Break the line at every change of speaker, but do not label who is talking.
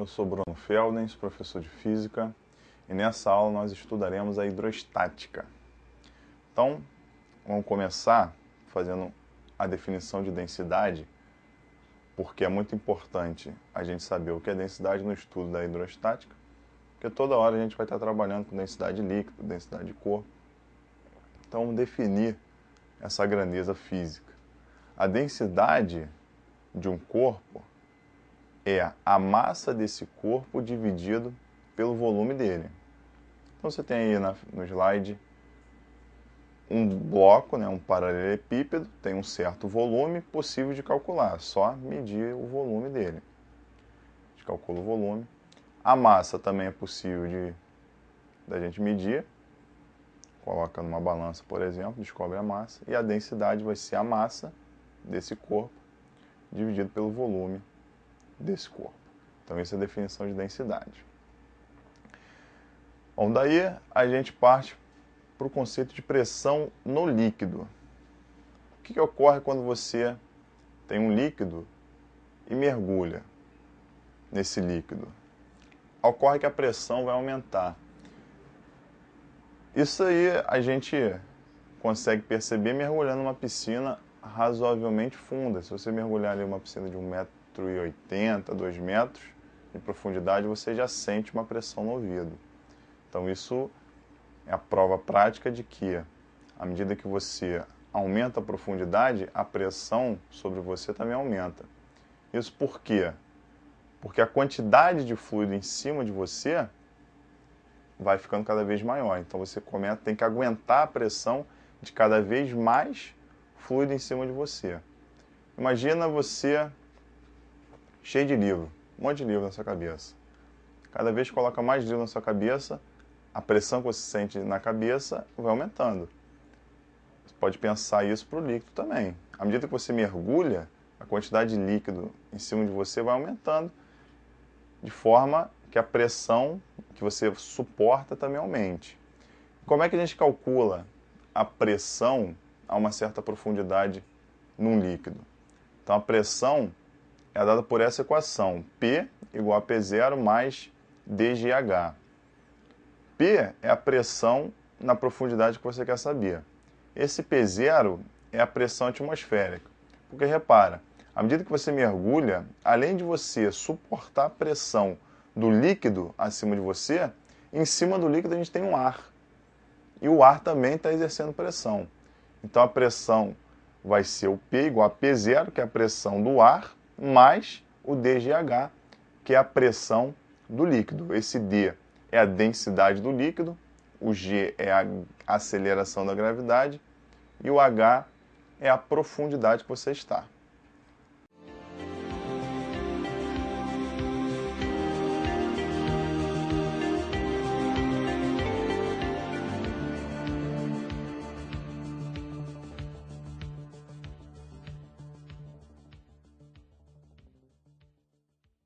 Eu sou Bruno Feldens, professor de Física, e nessa aula nós estudaremos a hidrostática. Então, vamos começar fazendo a definição de densidade, porque é muito importante a gente saber o que é densidade no estudo da hidrostática, porque toda hora a gente vai estar trabalhando com densidade líquida, densidade de corpo. Então, vamos definir essa grandeza física. A densidade de um corpo é a massa desse corpo dividido pelo volume dele. Então você tem aí no slide um bloco, um paralelepípedo, tem um certo volume possível de calcular, só medir o volume dele. A gente calcula o volume. A massa também é possível da gente medir. Coloca numa balança, por exemplo, descobre a massa. E a densidade vai ser a massa desse corpo dividido pelo volume desse corpo. Então, essa é a definição de densidade. Bom, daí a gente parte para o conceito de pressão no líquido. O que ocorre quando você tem um líquido e mergulha nesse líquido? Ocorre que a pressão vai aumentar. Isso aí a gente consegue perceber mergulhando numa piscina razoavelmente funda. Se você mergulhar em uma piscina de 1,80 m, 2 metros de profundidade, você já sente uma pressão no ouvido. Então isso é a prova prática de que, à medida que você aumenta a profundidade, a pressão sobre você também aumenta. Isso por quê? Porque a quantidade de fluido em cima de você vai ficando cada vez maior. Então você tem que aguentar a pressão de cada vez mais fluido em cima de você. Imagina você cheio de livro, um monte de livro na sua cabeça. Cada vez que coloca mais livro na sua cabeça, a pressão que você sente na cabeça vai aumentando. Você pode pensar isso para o líquido também. À medida que você mergulha, a quantidade de líquido em cima de você vai aumentando, de forma que a pressão que você suporta também aumente. Como é que a gente calcula a pressão a uma certa profundidade num líquido? Então a pressão é dada por essa equação, P igual a P0 mais dGH. P é a pressão na profundidade que você quer saber. Esse P0 é a pressão atmosférica. Porque repara, à medida que você mergulha, além de você suportar a pressão do líquido acima de você, em cima do líquido a gente tem um ar. E o ar também está exercendo pressão. Então a pressão vai ser o P igual a P0, que é a pressão do ar, mais o dGH, que é a pressão do líquido. Esse D é a densidade do líquido, o G é a aceleração da gravidade e o H é a profundidade que você está.